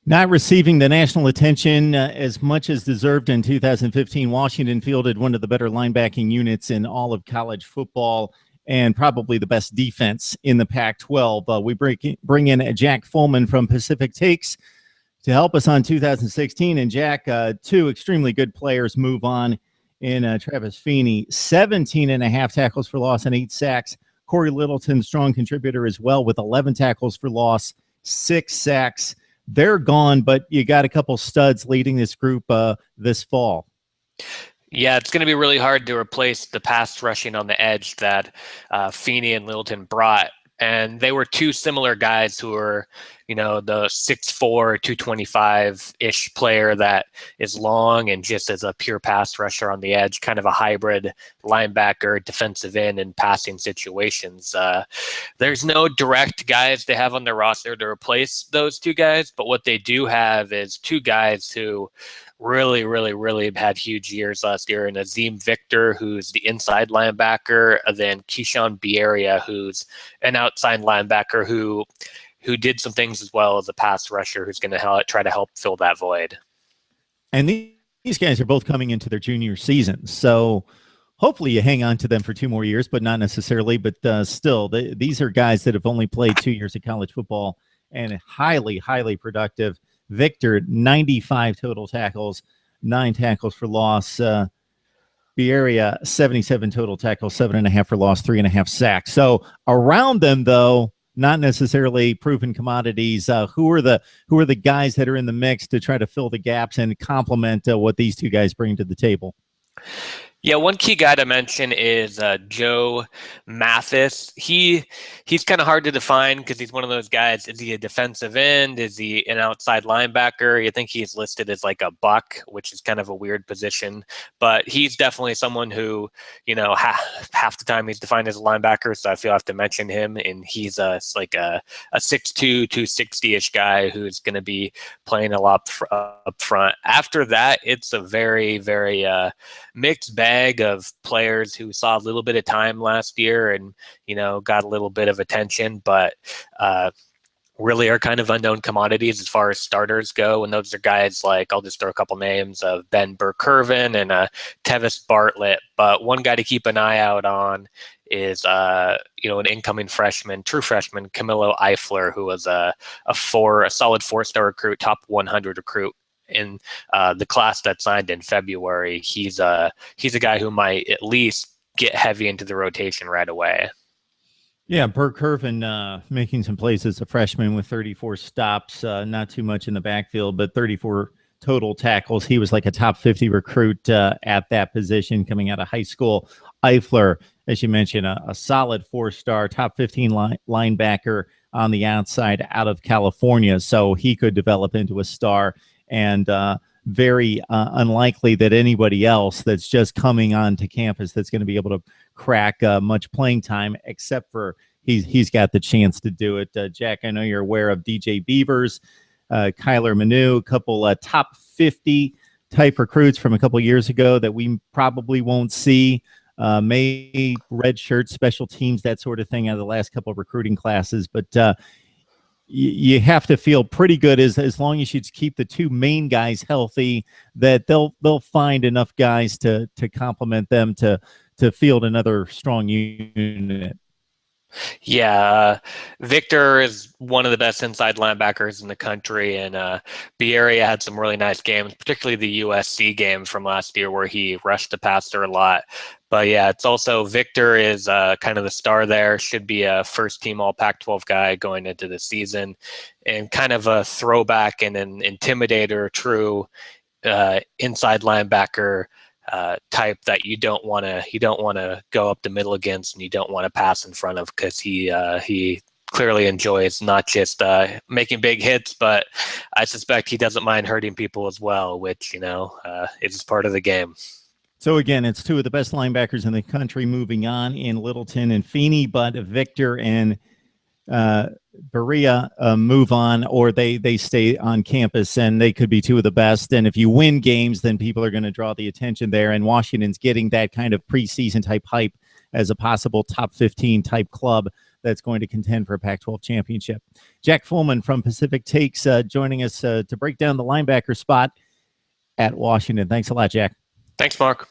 Not receiving the national attention as much as deserved in 2015, Washington fielded one of the better linebacking units in all of college football and probably the best defense in the Pac-12. We bring in Jack Follman from Pacific Takes to help us on 2016. And Jack, two extremely good players move on in Travis Feeney, 17 and a half tackles for loss and 8 sacks. Corey Littleton, strong contributor as well, with 11 tackles for loss, 6 sacks. They're gone, but you got a couple studs leading this group this fall. Yeah, it's going to be really hard to replace the pass rushing on the edge that Feeney and Littleton brought. And they were two similar guys who were, the 6'4", 225-ish player that is long and just as a pure pass rusher on the edge, kind of a hybrid linebacker, defensive end in passing situations. There's no direct guys they have on their roster to replace those two guys, but what they do have is two guys who really had huge years last year, and Azeem Victor, who's the inside linebacker, and then Keishaw Bierria, who's an outside linebacker who did some things as well as a pass rusher who's going to try to help fill that void. And these guys are both coming into their junior season, so hopefully you hang on to them for 2 more years, but not necessarily. But still, these are guys that have only played 2 years of college football and highly productive. Victor, 95 total tackles, 9 tackles for loss. Bierria, 77 total tackles, 7.5 for loss, 3.5 sacks. So around them, though, not necessarily proven commodities. Who are the guys that are in the mix to try to fill the gaps and complement what these two guys bring to the table? Yeah, one key guy to mention is Joe Mathis. He's kind of hard to define because he's one of those guys. Is he a defensive end? Is he an outside linebacker? You think he's listed as like a buck, which is kind of a weird position. But he's definitely someone who, half the time he's defined as a linebacker, so I feel I have to mention him. And he's like a 6'2", 260-ish guy who's going to be playing a lot up front. After that, it's a very mixed bag of players who saw a little bit of time last year and, got a little bit of attention, but really are kind of unknown commodities as far as starters go. And those are guys like, I'll just throw a couple names of Burr-Kinren and Tevis Bartlett. But one guy to keep an eye out on is, an incoming true freshman, Camilo Eifler, who was a solid 4-star recruit, top 100 recruit in the class that signed in February. He's a guy who might at least get heavy into the rotation right away. Yeah, Burr-Kinren making some plays as a freshman with 34 stops, not too much in the backfield, but 34 total tackles. He was like a top 50 recruit at that position coming out of high school. Eifler, as you mentioned, a solid 4-star, top 15 linebacker on the outside out of California, so he could develop into a star. And very unlikely that anybody else that's just coming onto campus that's going to be able to crack much playing time, except for he's got the chance to do it. Jack, I know you're aware of DJ Beavers, Kyler Manu, a couple top 50 type recruits from a couple years ago that we probably won't see. May red shirt, special teams, that sort of thing out of the last couple of recruiting classes. But you have to feel pretty good as long as you keep the 2 main guys healthy, that they'll find enough guys to complement them to field another strong unit. Yeah, Victor is one of the best inside linebackers in the country, and Bierria had some really nice games, particularly the USC game from last year where he rushed the passer a lot. But yeah, it's also Victor is kind of the star there, should be a first-team All-Pac-12 guy going into the season, and kind of a throwback and an intimidator, true inside linebacker type that you don't want to go up the middle against, and you don't want to pass in front of, because he clearly enjoys not just making big hits, but I suspect he doesn't mind hurting people as well, which is part of the game. So again, it's 2 of the best linebackers in the country moving on in Littleton and Feeney, but Victor and Bierria move on, or they stay on campus, and they could be 2 of the best. And if you win games, then people are going to draw the attention there, and Washington's getting that kind of preseason type hype as a possible top 15 type club that's going to contend for a Pac-12 championship. Jack Follman from Pacific Takes joining us to break down the linebacker spot at Washington. Thanks a lot, Jack. Thanks, Mark.